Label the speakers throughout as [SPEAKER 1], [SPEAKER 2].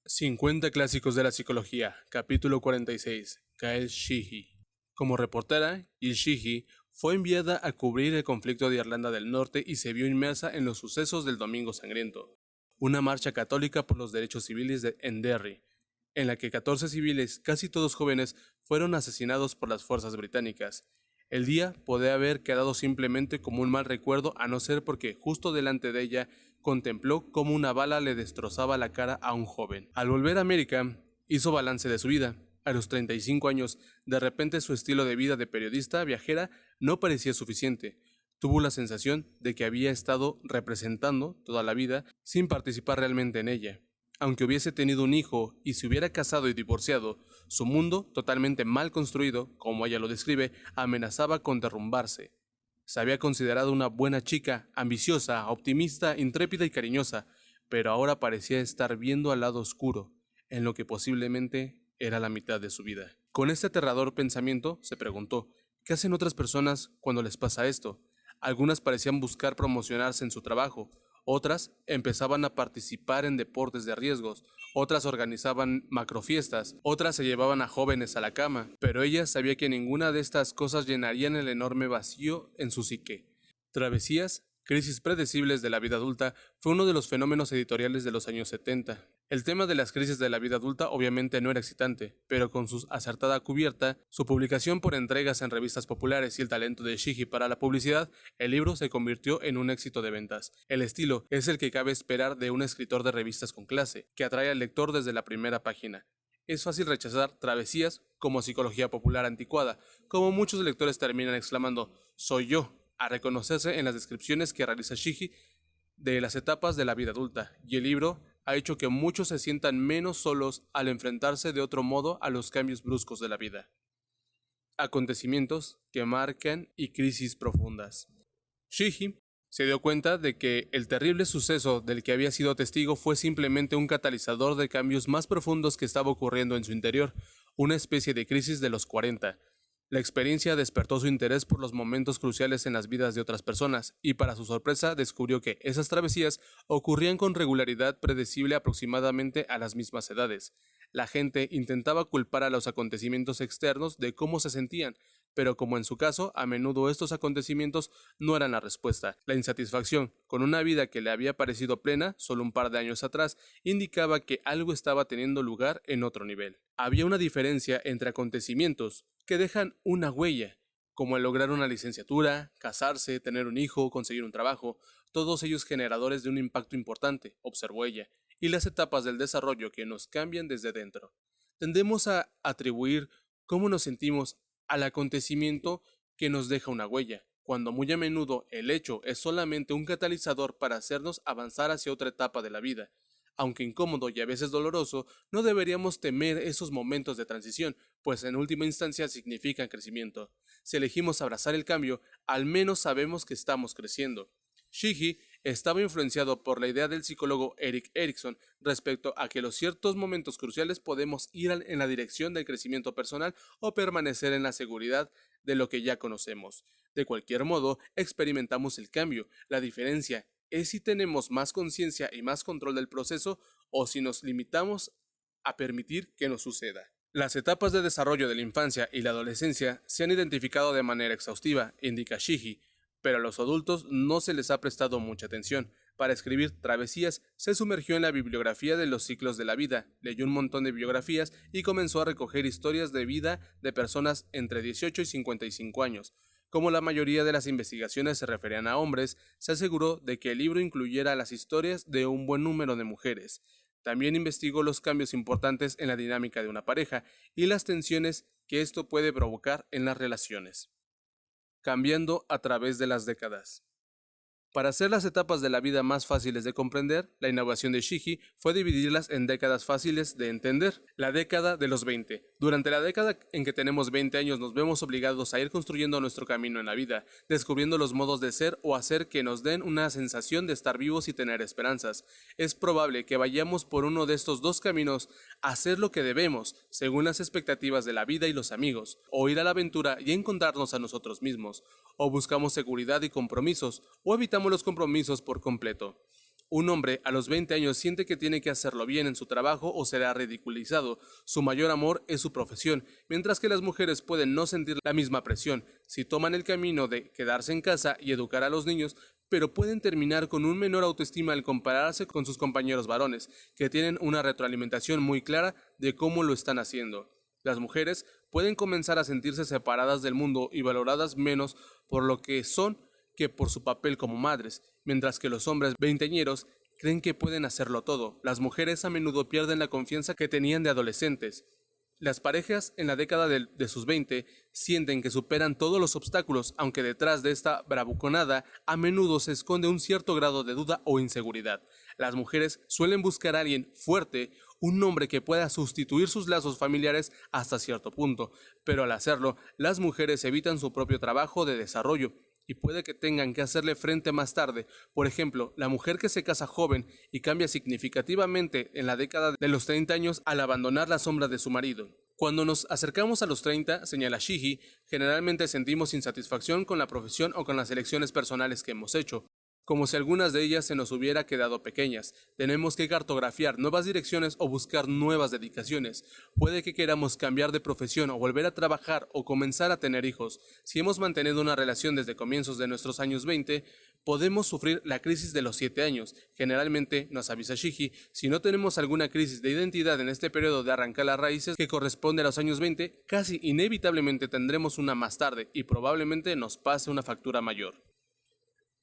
[SPEAKER 1] 50 clásicos de la psicología, capítulo 46, Gail Sheehy. Como reportera, Sheehy fue enviada a cubrir el conflicto de Irlanda del Norte y se vio inmersa en los sucesos del Domingo Sangriento, una marcha católica por los derechos civiles en Derry, en la que 14 civiles, casi todos jóvenes, fueron asesinados por las fuerzas británicas. El día podía haber quedado simplemente como un mal recuerdo a no ser porque justo delante de ella contempló cómo una bala le destrozaba la cara a un joven. Al volver a América, hizo balance de su vida. A los 35 años, de repente su estilo de vida de periodista viajera no parecía suficiente. Tuvo la sensación de que había estado representando toda la vida sin participar realmente en ella. Aunque hubiese tenido un hijo y se hubiera casado y divorciado, su mundo, totalmente mal construido, como ella lo describe, amenazaba con derrumbarse. Se había considerado una buena chica, ambiciosa, optimista, intrépida y cariñosa, pero ahora parecía estar viendo al lado oscuro, en lo que posiblemente era la mitad de su vida. Con este aterrador pensamiento, se preguntó, ¿qué hacen otras personas cuando les pasa esto? Algunas parecían buscar promocionarse en su trabajo, otras empezaban a participar en deportes de riesgos, otras organizaban macrofiestas, otras se llevaban a jóvenes a la cama, pero ella sabía que ninguna de estas cosas llenarían el enorme vacío en su psique. Travesías, crisis predecibles de la vida adulta, fue uno de los fenómenos editoriales de los años 70. El tema de las crisis de la vida adulta obviamente no era excitante, pero con su acertada cubierta, su publicación por entregas en revistas populares y el talento de Sheehy para la publicidad, el libro se convirtió en un éxito de ventas. El estilo es el que cabe esperar de un escritor de revistas con clase, que atrae al lector desde la primera página. Es fácil rechazar Travesías como psicología popular anticuada, como muchos lectores terminan exclamando «soy yo», a reconocerse en las descripciones que realiza Sheehy de las etapas de la vida adulta, y el libro ha hecho que muchos se sientan menos solos al enfrentarse de otro modo a los cambios bruscos de la vida. Acontecimientos que marcan y crisis profundas. Sheehy se dio cuenta de que el terrible suceso del que había sido testigo fue simplemente un catalizador de cambios más profundos que estaba ocurriendo en su interior, una especie de crisis de los 40. La experiencia despertó su interés por los momentos cruciales en las vidas de otras personas, y para su sorpresa descubrió que esas travesías ocurrían con regularidad predecible aproximadamente a las mismas edades. La gente intentaba culpar a los acontecimientos externos de cómo se sentían, pero como en su caso, a menudo estos acontecimientos no eran la respuesta. La insatisfacción con una vida que le había parecido plena solo un par de años atrás indicaba que algo estaba teniendo lugar en otro nivel. Había una diferencia entre acontecimientos que dejan una huella, como el lograr una licenciatura, casarse, tener un hijo, conseguir un trabajo, todos ellos generadores de un impacto importante, observó ella, y las etapas del desarrollo que nos cambian desde dentro. Tendemos a atribuir cómo nos sentimos al acontecimiento que nos deja una huella, cuando muy a menudo el hecho es solamente un catalizador para hacernos avanzar hacia otra etapa de la vida. Aunque incómodo y a veces doloroso, no deberíamos temer esos momentos de transición, pues en última instancia significan crecimiento. Si elegimos abrazar el cambio, al menos sabemos que estamos creciendo. Sheehy estaba influenciado por la idea del psicólogo Erik Erikson respecto a que los ciertos momentos cruciales podemos ir en la dirección del crecimiento personal o permanecer en la seguridad de lo que ya conocemos. De cualquier modo, experimentamos el cambio. La diferencia es si tenemos más conciencia y más control del proceso o si nos limitamos a permitir que nos suceda. Las etapas de desarrollo de la infancia y la adolescencia se han identificado de manera exhaustiva, indica Sheehy, pero a los adultos no se les ha prestado mucha atención. Para escribir Travesías, se sumergió en la bibliografía de los ciclos de la vida, leyó un montón de biografías y comenzó a recoger historias de vida de personas entre 18 y 55 años. Como la mayoría de las investigaciones se referían a hombres, se aseguró de que el libro incluyera las historias de un buen número de mujeres. También investigó los cambios importantes en la dinámica de una pareja y las tensiones que esto puede provocar en las relaciones. Cambiando a través de las décadas. Para hacer las etapas de la vida más fáciles de comprender, la innovación de Sheehy fue dividirlas en décadas fáciles de entender. La década de los 20. Durante la década en que tenemos 20 años nos vemos obligados a ir construyendo nuestro camino en la vida, descubriendo los modos de ser o hacer que nos den una sensación de estar vivos y tener esperanzas. Es probable que vayamos por uno de estos dos caminos, hacer lo que debemos, según las expectativas de la vida y los amigos, o ir a la aventura y encontrarnos a nosotros mismos, o buscamos seguridad y compromisos, o evitamos los compromisos por completo. Un hombre a los 20 años siente que tiene que hacerlo bien en su trabajo o será ridiculizado. Su mayor amor es su profesión, mientras que las mujeres pueden no sentir la misma presión si toman el camino de quedarse en casa y educar a los niños, pero pueden terminar con un menor autoestima al compararse con sus compañeros varones, que tienen una retroalimentación muy clara de cómo lo están haciendo. Las mujeres pueden comenzar a sentirse separadas del mundo y valoradas menos por lo que son que por su papel como madres, mientras que los hombres veinteañeros creen que pueden hacerlo todo. Las mujeres a menudo pierden la confianza que tenían de adolescentes. Las parejas en la década de sus 20 sienten que superan todos los obstáculos, aunque detrás de esta bravuconada a menudo se esconde un cierto grado de duda o inseguridad. Las mujeres suelen buscar a alguien fuerte, un hombre que pueda sustituir sus lazos familiares hasta cierto punto, pero al hacerlo, las mujeres evitan su propio trabajo de desarrollo y puede que tengan que hacerle frente más tarde. Por ejemplo, la mujer que se casa joven y cambia significativamente en la década de los 30 años al abandonar la sombra de su marido. Cuando nos acercamos a los 30, señala Shigi, generalmente sentimos insatisfacción con la profesión o con las elecciones personales que hemos hecho, como si algunas de ellas se nos hubiera quedado pequeñas. Tenemos que cartografiar nuevas direcciones o buscar nuevas dedicaciones. Puede que queramos cambiar de profesión o volver a trabajar o comenzar a tener hijos. Si hemos mantenido una relación desde comienzos de nuestros años 20, podemos sufrir la crisis de los 7 años. Generalmente, nos avisa Shigi, si no tenemos alguna crisis de identidad en este periodo de arrancar las raíces que corresponde a los años 20, casi inevitablemente tendremos una más tarde y probablemente nos pase una factura mayor.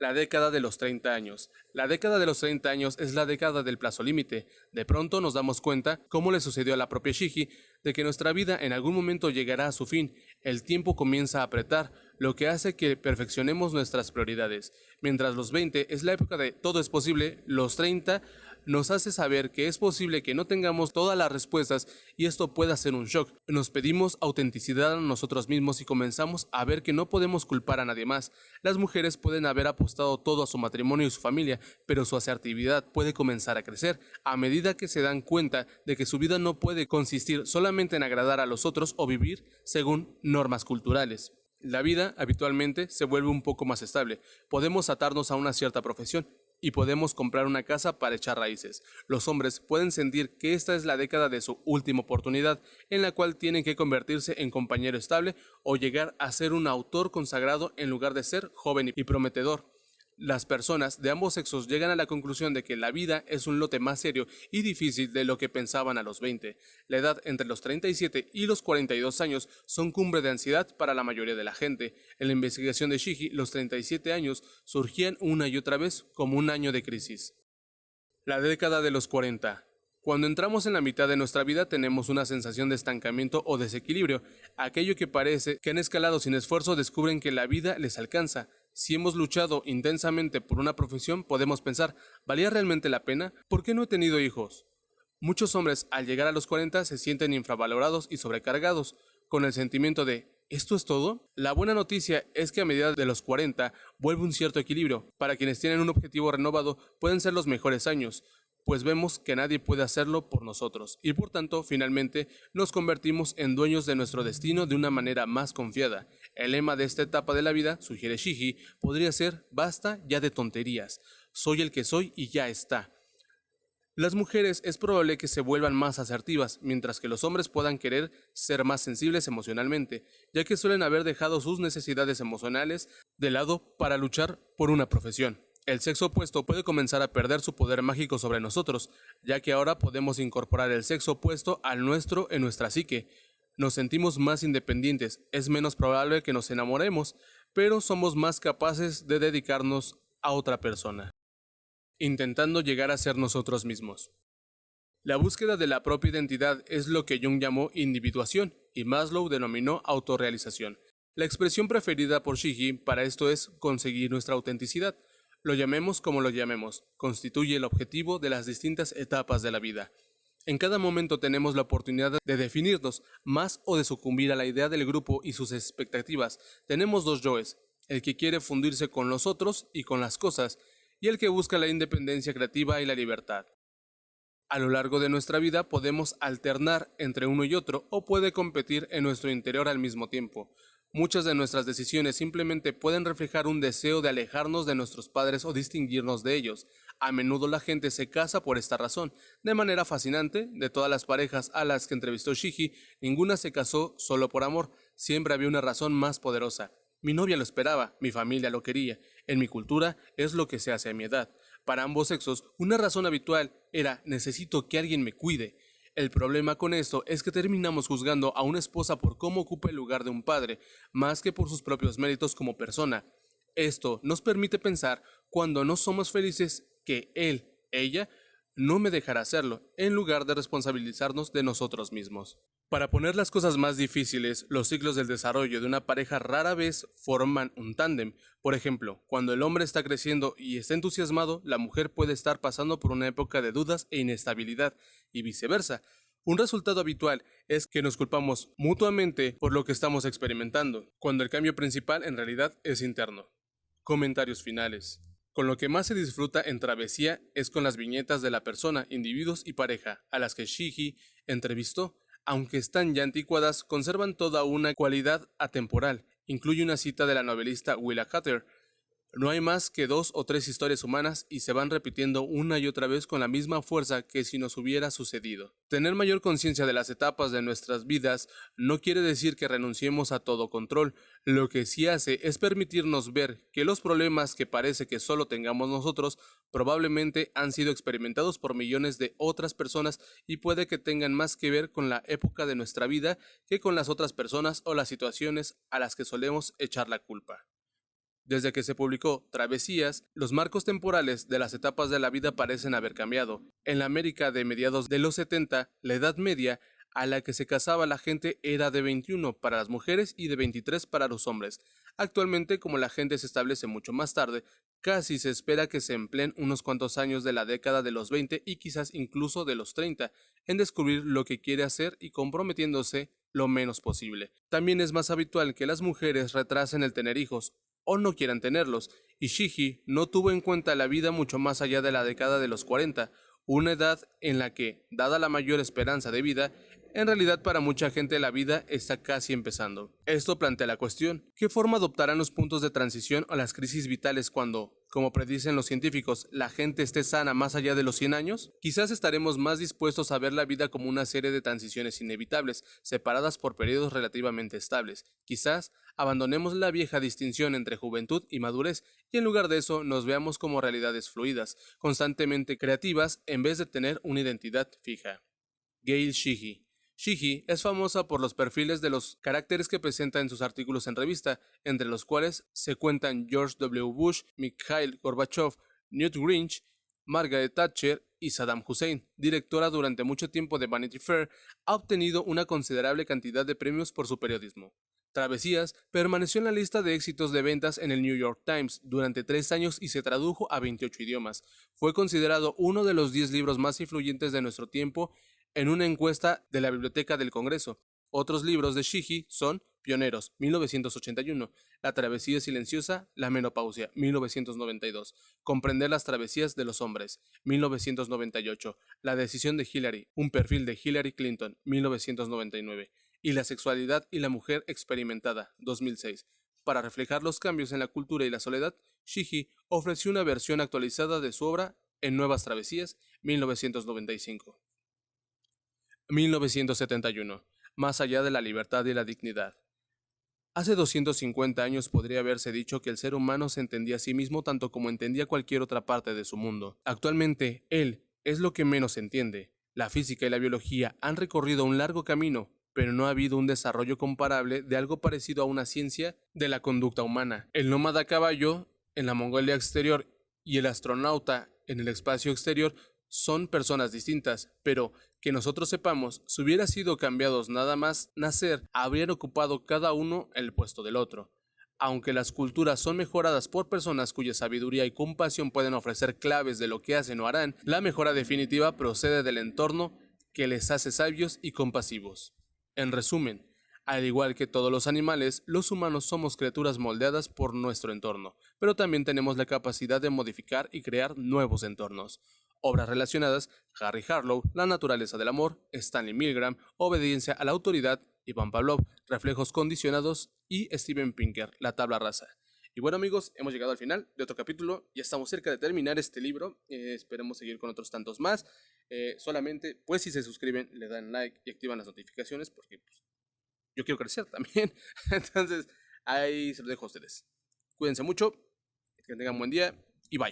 [SPEAKER 1] La década de los 30 años. La década de los 30 años es la década del plazo límite. De pronto nos damos cuenta, como le sucedió a la propia Shigi, de que nuestra vida en algún momento llegará a su fin. El tiempo comienza a apretar, lo que hace que perfeccionemos nuestras prioridades. Mientras los 20 es la época de todo es posible, los 30 nos hace saber que es posible que no tengamos todas las respuestas y esto pueda ser un shock. Nos pedimos autenticidad a nosotros mismos y comenzamos a ver que no podemos culpar a nadie más. Las mujeres pueden haber apostado todo a su matrimonio y su familia, pero su asertividad puede comenzar a crecer a medida que se dan cuenta de que su vida no puede consistir solamente en agradar a los otros o vivir según normas culturales. La vida habitualmente se vuelve un poco más estable. Podemos atarnos a una cierta profesión y podemos comprar una casa para echar raíces. Los hombres pueden sentir que esta es la década de su última oportunidad, en la cual tienen que convertirse en compañero estable o llegar a ser un autor consagrado en lugar de ser joven y prometedor. Las personas de ambos sexos llegan a la conclusión de que la vida es un lote más serio y difícil de lo que pensaban a los 20. La edad entre los 37 y los 42 años son cumbre de ansiedad para la mayoría de la gente. En la investigación de Shigi, los 37 años surgían una y otra vez como un año de crisis. La década de los 40. Cuando entramos en la mitad de nuestra vida tenemos una sensación de estancamiento o desequilibrio. Aquello que parece que han escalado sin esfuerzo descubren que la vida les alcanza. Si hemos luchado intensamente por una profesión, podemos pensar, ¿valía realmente la pena? ¿Por qué no he tenido hijos? Muchos hombres al llegar a los 40 se sienten infravalorados y sobrecargados, con el sentimiento de ¿esto es todo? La buena noticia es que a medida de los 40 vuelve un cierto equilibrio. Para quienes tienen un objetivo renovado pueden ser los mejores años, pues vemos que nadie puede hacerlo por nosotros y por tanto finalmente nos convertimos en dueños de nuestro destino de una manera más confiada. El lema de esta etapa de la vida, sugiere Shigi, podría ser basta ya de tonterías, soy el que soy y ya está. Las mujeres es probable que se vuelvan más asertivas, mientras que los hombres puedan querer ser más sensibles emocionalmente, ya que suelen haber dejado sus necesidades emocionales de lado para luchar por una profesión. El sexo opuesto puede comenzar a perder su poder mágico sobre nosotros, ya que ahora podemos incorporar el sexo opuesto al nuestro en nuestra psique. Nos sentimos más independientes, es menos probable que nos enamoremos, pero somos más capaces de dedicarnos a otra persona, intentando llegar a ser nosotros mismos. La búsqueda de la propia identidad es lo que Jung llamó individuación y Maslow denominó autorrealización. La expresión preferida por Shigi para esto es conseguir nuestra autenticidad. Lo llamemos como lo llamemos, constituye el objetivo de las distintas etapas de la vida. En cada momento tenemos la oportunidad de definirnos más o de sucumbir a la idea del grupo y sus expectativas. Tenemos dos yoes, el que quiere fundirse con los otros y con las cosas, y el que busca la independencia creativa y la libertad. A lo largo de nuestra vida podemos alternar entre uno y otro o puede competir en nuestro interior al mismo tiempo. Muchas de nuestras decisiones simplemente pueden reflejar un deseo de alejarnos de nuestros padres o distinguirnos de ellos. A menudo la gente se casa por esta razón. De manera fascinante, de todas las parejas a las que entrevistó Shiji, ninguna se casó solo por amor. Siempre había una razón más poderosa. Mi novia lo esperaba, mi familia lo quería. En mi cultura es lo que se hace a mi edad. Para ambos sexos, una razón habitual era necesito que alguien me cuide. El problema con esto es que terminamos juzgando a una esposa por cómo ocupa el lugar de un padre, más que por sus propios méritos como persona. Esto nos permite pensar, cuando no somos felices, que él, ella, no me dejará hacerlo, en lugar de responsabilizarnos de nosotros mismos. Para poner las cosas más difíciles, los ciclos del desarrollo de una pareja rara vez forman un tándem. Por ejemplo, cuando el hombre está creciendo y está entusiasmado, la mujer puede estar pasando por una época de dudas e inestabilidad, y viceversa. Un resultado habitual es que nos culpamos mutuamente por lo que estamos experimentando, cuando el cambio principal en realidad es interno. Comentarios finales. Con lo que más se disfruta en Travesía es con las viñetas de la persona, individuos y pareja a las que Shiji entrevistó. Aunque están ya anticuadas, conservan toda una cualidad atemporal. Incluye una cita de la novelista Willa Cather: no hay más que 2 o 3 historias humanas y se van repitiendo una y otra vez con la misma fuerza que si nos hubiera sucedido. Tener mayor conciencia de las etapas de nuestras vidas no quiere decir que renunciemos a todo control. Lo que sí hace es permitirnos ver que los problemas que parece que solo tengamos nosotros probablemente han sido experimentados por millones de otras personas y puede que tengan más que ver con la época de nuestra vida que con las otras personas o las situaciones a las que solemos echar la culpa. Desde que se publicó Travesías, los marcos temporales de las etapas de la vida parecen haber cambiado. En la América de mediados de los 70, la edad media a la que se casaba la gente era de 21 para las mujeres y de 23 para los hombres. Actualmente, como la gente se establece mucho más tarde, casi se espera que se empleen unos cuantos años de la década de los 20 y quizás incluso de los 30 en descubrir lo que quiere hacer y comprometiéndose lo menos posible. También es más habitual que las mujeres retrasen el tener hijos o no quieran tenerlos, y Shiji no tuvo en cuenta la vida mucho más allá de la década de los 40, una edad en la que, dada la mayor esperanza de vida, en realidad para mucha gente la vida está casi empezando. Esto plantea la cuestión: ¿qué forma adoptarán los puntos de transición o las crisis vitales cuando, como predicen los científicos, la gente esté sana más allá de los 100 años? Quizás estaremos más dispuestos a ver la vida como una serie de transiciones inevitables, separadas por periodos relativamente estables. Quizás abandonemos la vieja distinción entre juventud y madurez y en lugar de eso nos veamos como realidades fluidas, constantemente creativas en vez de tener una identidad fija. Gail Shiji. Shiji es famosa por los perfiles de los caracteres que presenta en sus artículos en revista, entre los cuales se cuentan George W. Bush, Mikhail Gorbachev, Newt Gingrich, Margaret Thatcher y Saddam Hussein. Directora durante mucho tiempo de Vanity Fair, ha obtenido una considerable cantidad de premios por su periodismo. Travesías permaneció en la lista de éxitos de ventas en el New York Times durante 3 años y se tradujo a 28 idiomas. Fue considerado uno de los 10 libros más influyentes de nuestro tiempo en una encuesta de la Biblioteca del Congreso. Otros libros de Shiji son Pioneros, 1981, La travesía silenciosa, la menopausia, 1992, Comprender las travesías de los hombres, 1998, La decisión de Hillary, un perfil de Hillary Clinton, 1999, y La sexualidad y la mujer experimentada, 2006. Para reflejar los cambios en la cultura y la soledad, Shiji ofreció una versión actualizada de su obra en Nuevas Travesías, 1995. 1971. Más allá de la libertad y la dignidad. Hace 250 años podría haberse dicho que el ser humano se entendía a sí mismo tanto como entendía cualquier otra parte de su mundo. Actualmente, él es lo que menos entiende. La física y la biología han recorrido un largo camino, pero no ha habido un desarrollo comparable de algo parecido a una ciencia de la conducta humana. El nómada a caballo en la Mongolia exterior y el astronauta en el espacio exterior son personas distintas, pero que nosotros sepamos, si hubiera sido cambiados nada más nacer, habrían ocupado cada uno el puesto del otro. Aunque las culturas son mejoradas por personas cuya sabiduría y compasión pueden ofrecer claves de lo que hacen o harán, la mejora definitiva procede del entorno que les hace sabios y compasivos. En resumen, al igual que todos los animales, los humanos somos criaturas moldeadas por nuestro entorno, pero también tenemos la capacidad de modificar y crear nuevos entornos. Obras relacionadas: Harry Harlow, La naturaleza del amor; Stanley Milgram, Obediencia a la autoridad; Iván Pavlov, Reflejos condicionados; y Steven Pinker, La tabla rasa. Y bueno amigos, hemos llegado al final de otro capítulo, ya estamos cerca de terminar este libro, esperemos seguir con otros tantos más. Solamente pues si se suscriben, le dan like y activan las notificaciones porque pues, yo quiero crecer también. Entonces ahí se los dejo a ustedes. Cuídense mucho, que tengan buen día y bye.